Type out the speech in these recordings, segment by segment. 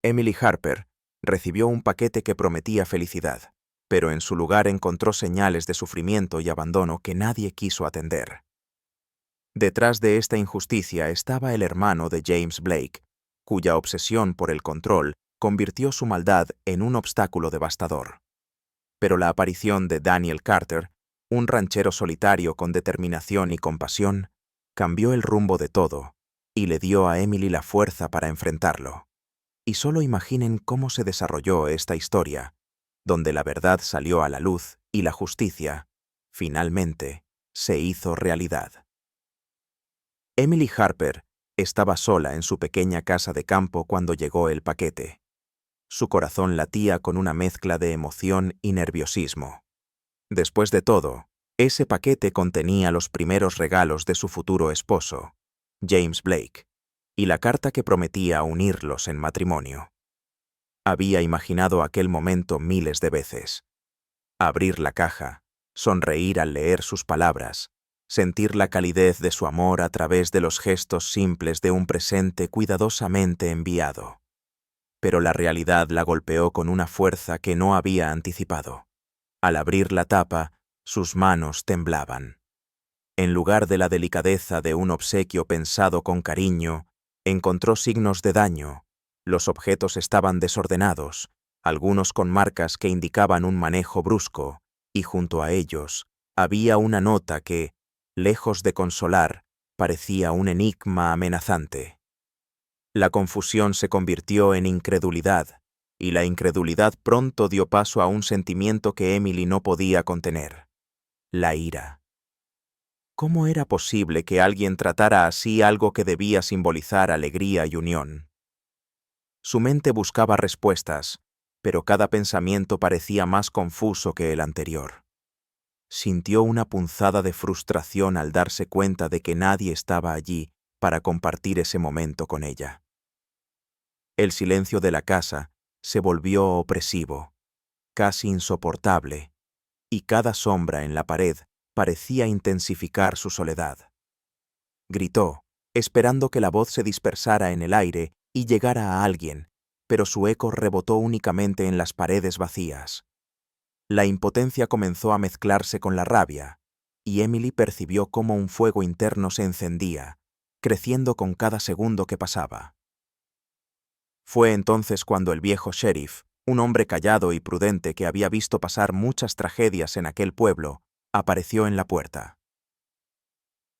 Emily Harper recibió un paquete que prometía felicidad, pero en su lugar encontró señales de sufrimiento y abandono que nadie quiso atender. Detrás de esta injusticia estaba el hermano de James Blake, cuya obsesión por el control convirtió su maldad en un obstáculo devastador. Pero la aparición de Daniel Carter, un ranchero solitario con determinación y compasión, cambió el rumbo de todo y le dio a Emily la fuerza para enfrentarlo. Y solo imaginen cómo se desarrolló esta historia, donde la verdad salió a la luz y la justicia, finalmente, se hizo realidad. Emily Harper estaba sola en su pequeña casa de campo cuando llegó el paquete. Su corazón latía con una mezcla de emoción y nerviosismo. Después de todo, ese paquete contenía los primeros regalos de su futuro esposo, James Blake, y la carta que prometía unirlos en matrimonio. Había imaginado aquel momento miles de veces. Abrir la caja, sonreír al leer sus palabras, sentir la calidez de su amor a través de los gestos simples de un presente cuidadosamente enviado. Pero la realidad la golpeó con una fuerza que no había anticipado. Al abrir la tapa, sus manos temblaban. En lugar de la delicadeza de un obsequio pensado con cariño, encontró signos de daño. Los objetos estaban desordenados, algunos con marcas que indicaban un manejo brusco, y junto a ellos había una nota que, lejos de consolar, parecía un enigma amenazante. La confusión se convirtió en incredulidad, y la incredulidad pronto dio paso a un sentimiento que Emily no podía contener: la ira. ¿Cómo era posible que alguien tratara así algo que debía simbolizar alegría y unión? Su mente buscaba respuestas, pero cada pensamiento parecía más confuso que el anterior. Sintió una punzada de frustración al darse cuenta de que nadie estaba allí para compartir ese momento con ella. El silencio de la casa se volvió opresivo, casi insoportable, y cada sombra en la pared parecía intensificar su soledad. Gritó, esperando que la voz se dispersara en el aire y llegara a alguien, pero su eco rebotó únicamente en las paredes vacías. La impotencia comenzó a mezclarse con la rabia, y Emily percibió cómo un fuego interno se encendía, creciendo con cada segundo que pasaba. Fue entonces cuando el viejo sheriff, un hombre callado y prudente que había visto pasar muchas tragedias en aquel pueblo, apareció en la puerta.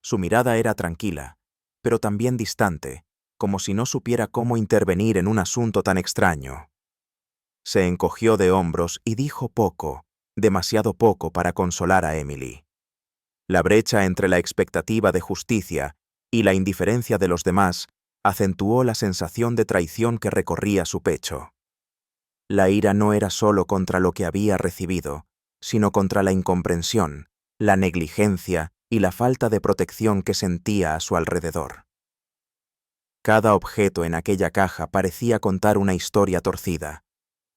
Su mirada era tranquila, pero también distante, como si no supiera cómo intervenir en un asunto tan extraño. Se encogió de hombros y dijo poco, demasiado poco para consolar a Emily. La brecha entre la expectativa de justicia y la indiferencia de los demás acentuó la sensación de traición que recorría su pecho. La ira no era solo contra lo que había recibido, sino contra la incomprensión, la negligencia y la falta de protección que sentía a su alrededor. Cada objeto en aquella caja parecía contar una historia torcida,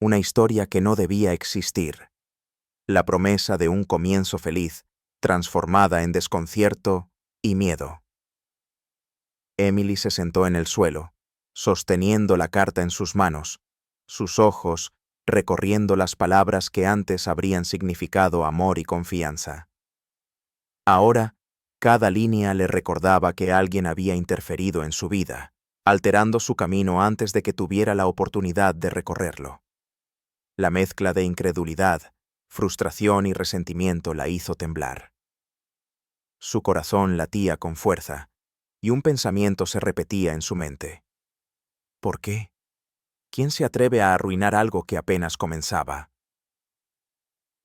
una historia que no debía existir. La promesa de un comienzo feliz, transformada en desconcierto y miedo. Emily se sentó en el suelo, sosteniendo la carta en sus manos, sus ojos recorriendo las palabras que antes habrían significado amor y confianza. Ahora, cada línea le recordaba que alguien había interferido en su vida, alterando su camino antes de que tuviera la oportunidad de recorrerlo. La mezcla de incredulidad, frustración y resentimiento la hizo temblar. Su corazón latía con fuerza, y un pensamiento se repetía en su mente. ¿Por qué? ¿Quién se atreve a arruinar algo que apenas comenzaba?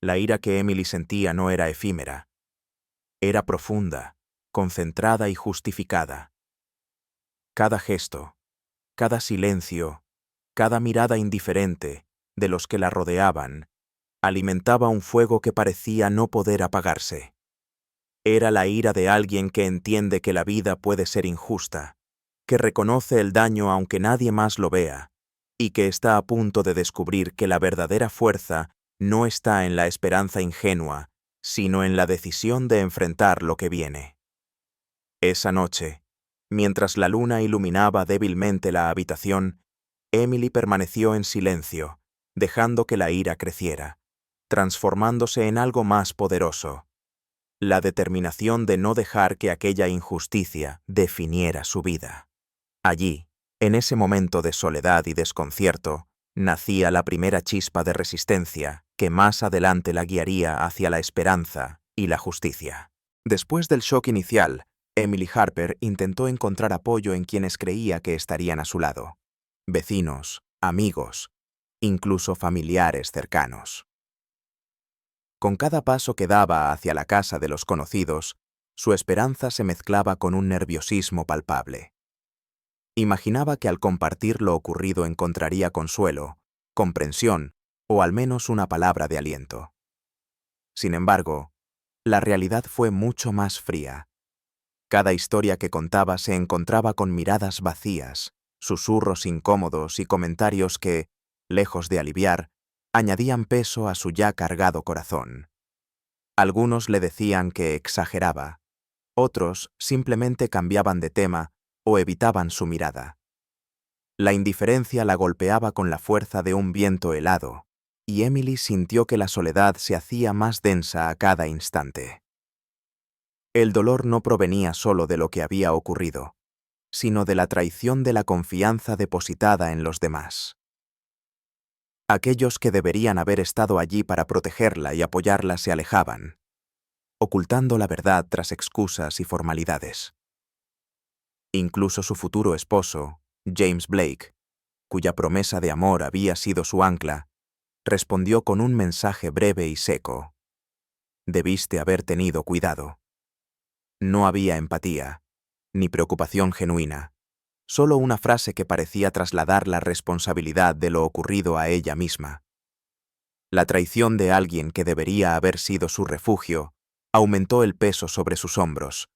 La ira que Emily sentía no era efímera. Era profunda, concentrada y justificada. Cada gesto, cada silencio, cada mirada indiferente de los que la rodeaban, alimentaba un fuego que parecía no poder apagarse. Era la ira de alguien que entiende que la vida puede ser injusta, que reconoce el daño aunque nadie más lo vea, y que está a punto de descubrir que la verdadera fuerza no está en la esperanza ingenua, sino en la decisión de enfrentar lo que viene. Esa noche, mientras la luna iluminaba débilmente la habitación, Emily permaneció en silencio, dejando que la ira creciera, transformándose en algo más poderoso: la determinación de no dejar que aquella injusticia definiera su vida. Allí, en ese momento de soledad y desconcierto, nacía la primera chispa de resistencia que más adelante la guiaría hacia la esperanza y la justicia. Después del shock inicial, Emily Harper intentó encontrar apoyo en quienes creía que estarían a su lado: vecinos, amigos, incluso familiares cercanos. Con cada paso que daba hacia la casa de los conocidos, su esperanza se mezclaba con un nerviosismo palpable. Imaginaba que al compartir lo ocurrido encontraría consuelo, comprensión o al menos una palabra de aliento. Sin embargo, la realidad fue mucho más fría. Cada historia que contaba se encontraba con miradas vacías, susurros incómodos y comentarios que, lejos de aliviar, añadían peso a su ya cargado corazón. Algunos le decían que exageraba, otros simplemente cambiaban de tema o evitaban su mirada. La indiferencia la golpeaba con la fuerza de un viento helado, y Emily sintió que la soledad se hacía más densa a cada instante. El dolor no provenía solo de lo que había ocurrido, sino de la traición de la confianza depositada en los demás. Aquellos que deberían haber estado allí para protegerla y apoyarla se alejaban, ocultando la verdad tras excusas y formalidades. Incluso su futuro esposo, James Blake, cuya promesa de amor había sido su ancla, respondió con un mensaje breve y seco: «Debiste haber tenido cuidado». No había empatía, ni preocupación genuina, solo una frase que parecía trasladar la responsabilidad de lo ocurrido a ella misma. La traición de alguien que debería haber sido su refugio aumentó el peso sobre sus hombros,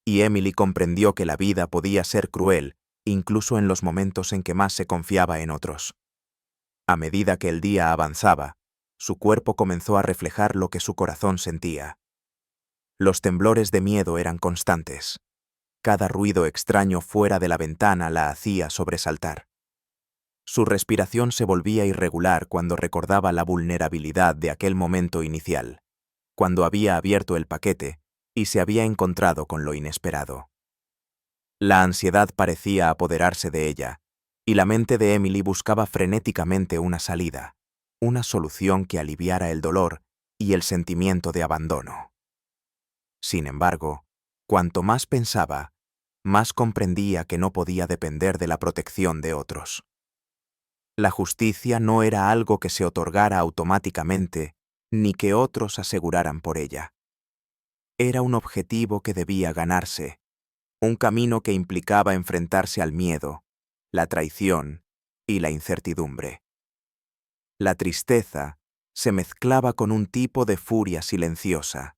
y Emily comprendió que la vida podía ser cruel incluso en los momentos en que más se confiaba en otros. A medida que el día avanzaba, su cuerpo comenzó a reflejar lo que su corazón sentía. Los temblores de miedo eran constantes. Cada ruido extraño fuera de la ventana la hacía sobresaltar. Su respiración se volvía irregular cuando recordaba la vulnerabilidad de aquel momento inicial, cuando había abierto el paquete y se había encontrado con lo inesperado. La ansiedad parecía apoderarse de ella, y la mente de Emily buscaba frenéticamente una salida, una solución que aliviara el dolor y el sentimiento de abandono. Sin embargo, cuanto más pensaba, más comprendía que no podía depender de la protección de otros. La justicia no era algo que se otorgara automáticamente, ni que otros aseguraran por ella. Era un objetivo que debía ganarse, un camino que implicaba enfrentarse al miedo, la traición y la incertidumbre. La tristeza se mezclaba con un tipo de furia silenciosa.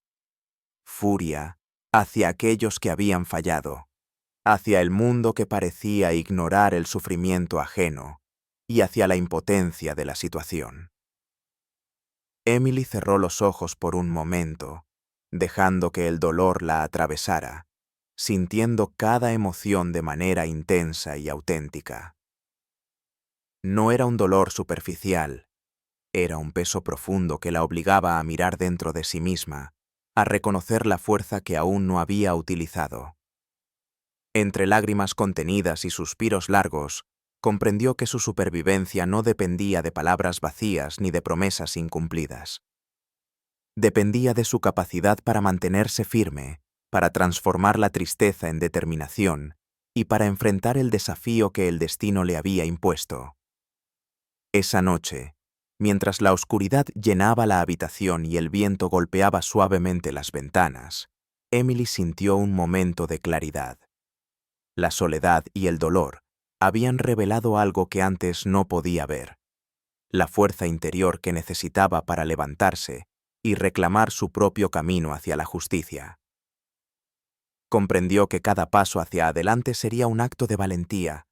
Furia hacia aquellos que habían fallado, hacia el mundo que parecía ignorar el sufrimiento ajeno y hacia la impotencia de la situación. Emily cerró los ojos por un momento, dejando que el dolor la atravesara, sintiendo cada emoción de manera intensa y auténtica. No era un dolor superficial, era un peso profundo que la obligaba a mirar dentro de sí misma, a reconocer la fuerza que aún no había utilizado. Entre lágrimas contenidas y suspiros largos, comprendió que su supervivencia no dependía de palabras vacías ni de promesas incumplidas. Dependía de su capacidad para mantenerse firme, para transformar la tristeza en determinación y para enfrentar el desafío que el destino le había impuesto. Esa noche, mientras la oscuridad llenaba la habitación y el viento golpeaba suavemente las ventanas, Emily sintió un momento de claridad. La soledad y el dolor habían revelado algo que antes no podía ver: la fuerza interior que necesitaba para levantarse y reclamar su propio camino hacia la justicia. Comprendió que cada paso hacia adelante sería un acto de valentía,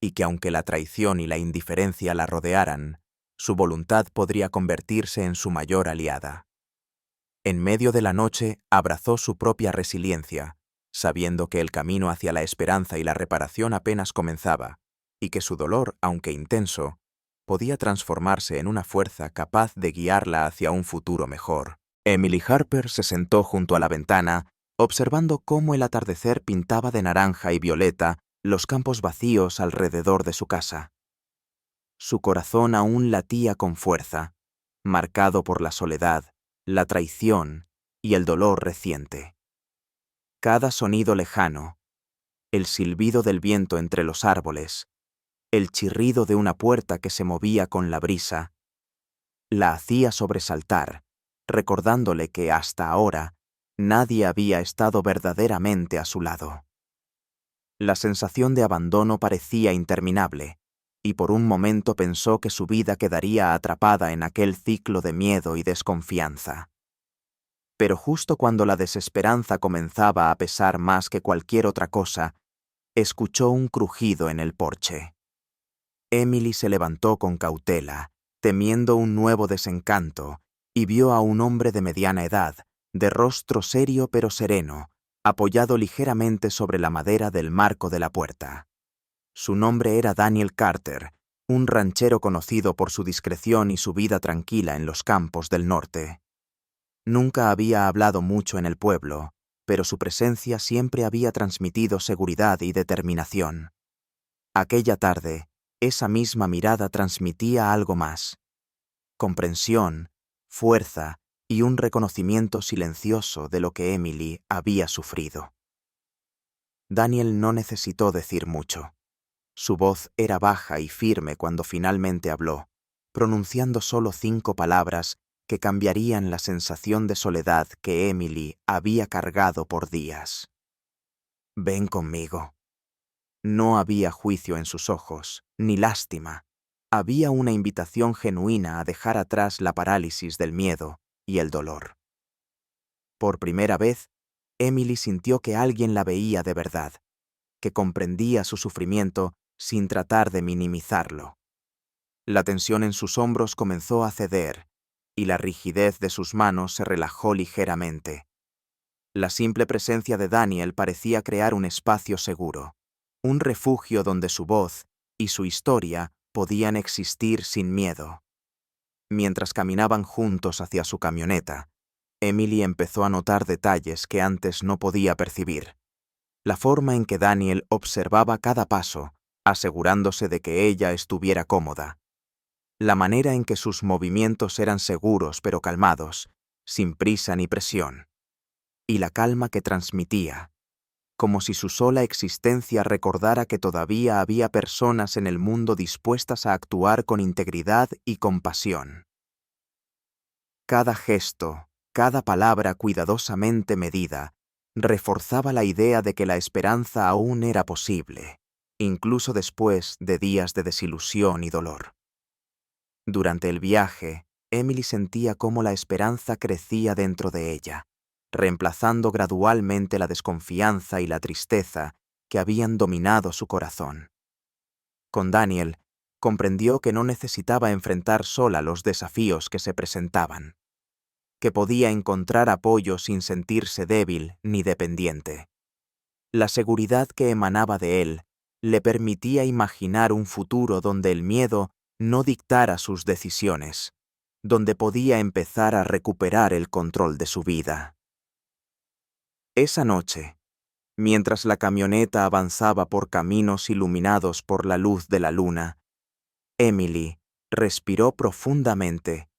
y que aunque la traición y la indiferencia la rodearan, su voluntad podría convertirse en su mayor aliada. En medio de la noche abrazó su propia resiliencia, sabiendo que el camino hacia la esperanza y la reparación apenas comenzaba, y que su dolor, aunque intenso, podía transformarse en una fuerza capaz de guiarla hacia un futuro mejor. Emily Harper se sentó junto a la ventana, observando cómo el atardecer pintaba de naranja y violeta los campos vacíos alrededor de su casa. Su corazón aún latía con fuerza, marcado por la soledad, la traición y el dolor reciente. Cada sonido lejano, el silbido del viento entre los árboles, el chirrido de una puerta que se movía con la brisa, la hacía sobresaltar, recordándole que hasta ahora nadie había estado verdaderamente a su lado. La sensación de abandono parecía interminable, y por un momento pensó que su vida quedaría atrapada en aquel ciclo de miedo y desconfianza. Pero justo cuando la desesperanza comenzaba a pesar más que cualquier otra cosa, escuchó un crujido en el porche. Emily se levantó con cautela, temiendo un nuevo desencanto, y vio a un hombre de mediana edad, de rostro serio pero sereno, apoyado ligeramente sobre la madera del marco de la puerta. Su nombre era Daniel Carter, un ranchero conocido por su discreción y su vida tranquila en los campos del norte. Nunca había hablado mucho en el pueblo, pero su presencia siempre había transmitido seguridad y determinación. Aquella tarde, esa misma mirada transmitía algo más: comprensión, fuerza y un reconocimiento silencioso de lo que Emily había sufrido. Daniel no necesitó decir mucho. Su voz era baja y firme cuando finalmente habló, pronunciando solo 5 palabras que cambiarían la sensación de soledad que Emily había cargado por días. «Ven conmigo». No había juicio en sus ojos, ni lástima. Había una invitación genuina a dejar atrás la parálisis del miedo y el dolor. Por primera vez, Emily sintió que alguien la veía de verdad, que comprendía su sufrimiento sin tratar de minimizarlo. La tensión en sus hombros comenzó a ceder, y la rigidez de sus manos se relajó ligeramente. La simple presencia de Daniel parecía crear un espacio seguro, un refugio donde su voz y su historia podían existir sin miedo. Mientras caminaban juntos hacia su camioneta, Emily empezó a notar detalles que antes no podía percibir. La forma en que Daniel observaba cada paso, asegurándose de que ella estuviera cómoda. La manera en que sus movimientos eran seguros pero calmados, sin prisa ni presión. Y la calma que transmitía, como si su sola existencia recordara que todavía había personas en el mundo dispuestas a actuar con integridad y compasión. Cada gesto, cada palabra cuidadosamente medida, reforzaba la idea de que la esperanza aún era posible, incluso después de días de desilusión y dolor. Durante el viaje, Emily sentía cómo la esperanza crecía dentro de ella, reemplazando gradualmente la desconfianza y la tristeza que habían dominado su corazón. Con Daniel, comprendió que no necesitaba enfrentar sola los desafíos que se presentaban, que podía encontrar apoyo sin sentirse débil ni dependiente. La seguridad que emanaba de él le permitía imaginar un futuro donde el miedo no dictara sus decisiones, donde podía empezar a recuperar el control de su vida. Esa noche, mientras la camioneta avanzaba por caminos iluminados por la luz de la luna, Emily respiró profundamente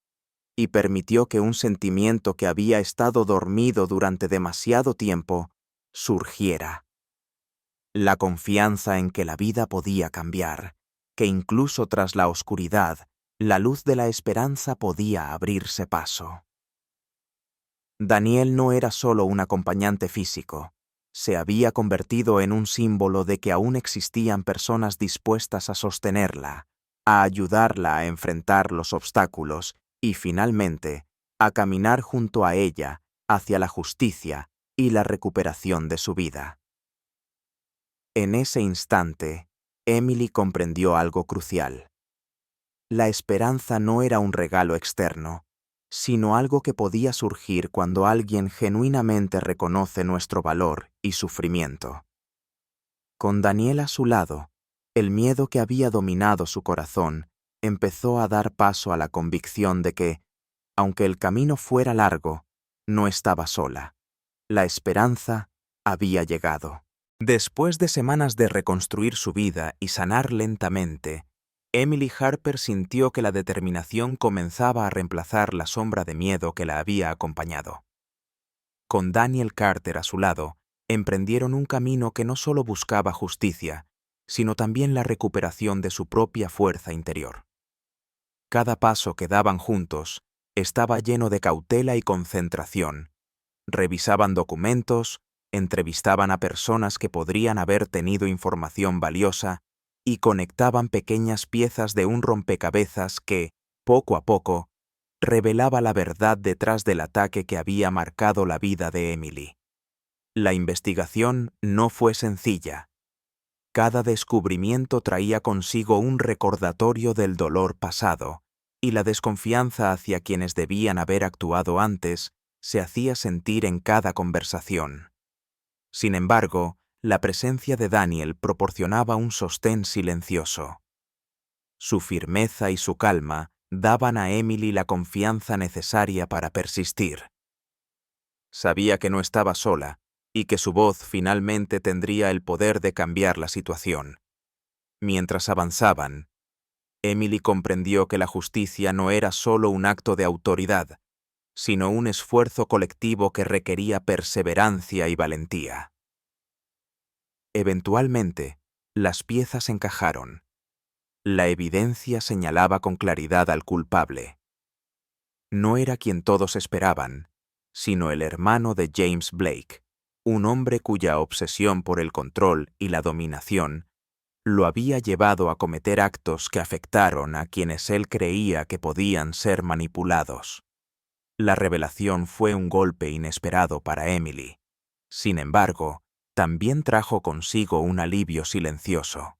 y permitió que un sentimiento que había estado dormido durante demasiado tiempo surgiera. La confianza en que la vida podía cambiar, que incluso tras la oscuridad, la luz de la esperanza podía abrirse paso. Daniel no era solo un acompañante físico, se había convertido en un símbolo de que aún existían personas dispuestas a sostenerla, a ayudarla a enfrentar los obstáculos y, finalmente, a caminar junto a ella hacia la justicia y la recuperación de su vida. En ese instante, Emily comprendió algo crucial. La esperanza no era un regalo externo, sino algo que podía surgir cuando alguien genuinamente reconoce nuestro valor y sufrimiento. Con Daniel a su lado, El miedo que había dominado su corazón empezó a dar paso a la convicción de que, aunque el camino fuera largo, no estaba sola. La esperanza había llegado. Después de semanas de reconstruir su vida y sanar lentamente, Emily Harper sintió que la determinación comenzaba a reemplazar la sombra de miedo que la había acompañado. Con Daniel Carter a su lado, emprendieron un camino que no solo buscaba justicia, sino también la recuperación de su propia fuerza interior. Cada paso que daban juntos estaba lleno de cautela y concentración. Revisaban documentos, entrevistaban a personas que podrían haber tenido información valiosa y conectaban pequeñas piezas de un rompecabezas que, poco a poco, revelaba la verdad detrás del ataque que había marcado la vida de Emily. La investigación no fue sencilla. Cada descubrimiento traía consigo un recordatorio del dolor pasado, y la desconfianza hacia quienes debían haber actuado antes se hacía sentir en cada conversación. Sin embargo, la presencia de Daniel proporcionaba un sostén silencioso. Su firmeza y su calma daban a Emily la confianza necesaria para persistir. Sabía que no estaba sola y que su voz finalmente tendría el poder de cambiar la situación. Mientras avanzaban, Emily comprendió que la justicia no era solo un acto de autoridad, sino un esfuerzo colectivo que requería perseverancia y valentía. Eventualmente, las piezas encajaron. La evidencia señalaba con claridad al culpable. No era quien todos esperaban, sino el hermano de James Blake, un hombre cuya obsesión por el control y la dominación lo había llevado a cometer actos que afectaron a quienes él creía que podían ser manipulados. La revelación fue un golpe inesperado para Emily. Sin embargo, también trajo consigo un alivio silencioso.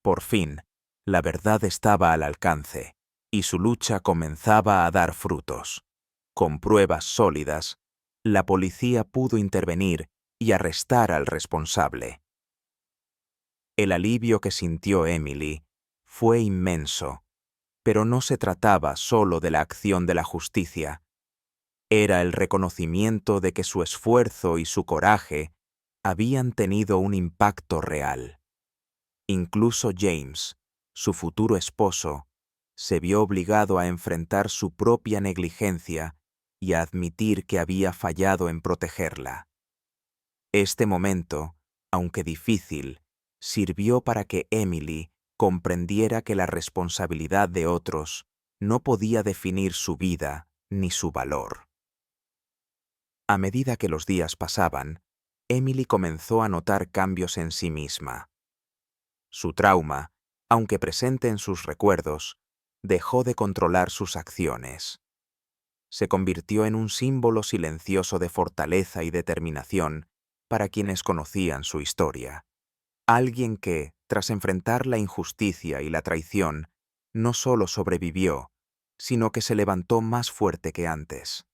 Por fin, la verdad estaba al alcance, y su lucha comenzaba a dar frutos. Con pruebas sólidas, la policía pudo intervenir y arrestar al responsable. El alivio que sintió Emily fue inmenso, pero no se trataba solo de la acción de la justicia. Era el reconocimiento de que su esfuerzo y su coraje habían tenido un impacto real. Incluso James, su futuro esposo, se vio obligado a enfrentar su propia negligencia y a admitir que había fallado en protegerla. Este momento, aunque difícil, sirvió para que Emily comprendiera que la responsabilidad de otros no podía definir su vida ni su valor. A medida que los días pasaban, Emily comenzó a notar cambios en sí misma. Su trauma, aunque presente en sus recuerdos, dejó de controlar sus acciones. Se convirtió en un símbolo silencioso de fortaleza y determinación para quienes conocían su historia. Alguien que, tras enfrentar la injusticia y la traición, no solo sobrevivió, sino que se levantó más fuerte que antes.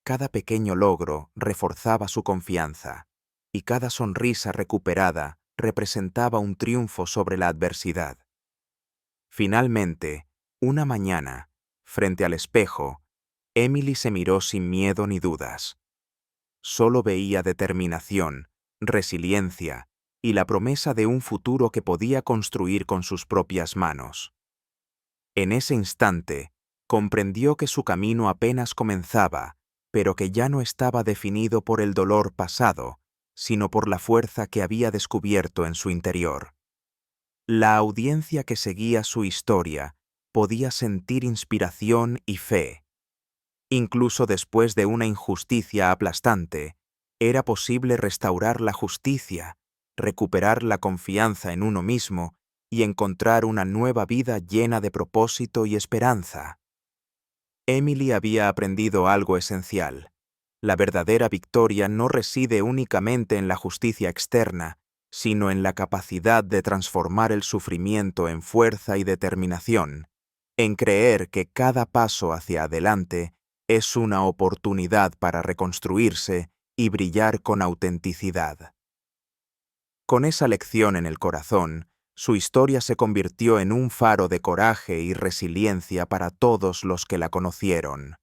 Cada pequeño logro reforzaba su confianza, y cada sonrisa recuperada representaba un triunfo sobre la adversidad. Finalmente, una mañana, frente al espejo, Emily se miró sin miedo ni dudas. Solo veía determinación, resiliencia y la promesa de un futuro que podía construir con sus propias manos. En ese instante, comprendió que su camino apenas comenzaba, pero que ya no estaba definido por el dolor pasado, sino por la fuerza que había descubierto en su interior. La audiencia que seguía su historia podía sentir inspiración y fe. Incluso después de una injusticia aplastante, era posible restaurar la justicia, recuperar la confianza en uno mismo y encontrar una nueva vida llena de propósito y esperanza. Emily había aprendido algo esencial. La verdadera victoria no reside únicamente en la justicia externa, sino en la capacidad de transformar el sufrimiento en fuerza y determinación, en creer que cada paso hacia adelante es una oportunidad para reconstruirse y brillar con autenticidad. Con esa lección en el corazón, Su historia se convirtió en un faro de coraje y resiliencia para todos los que la conocieron.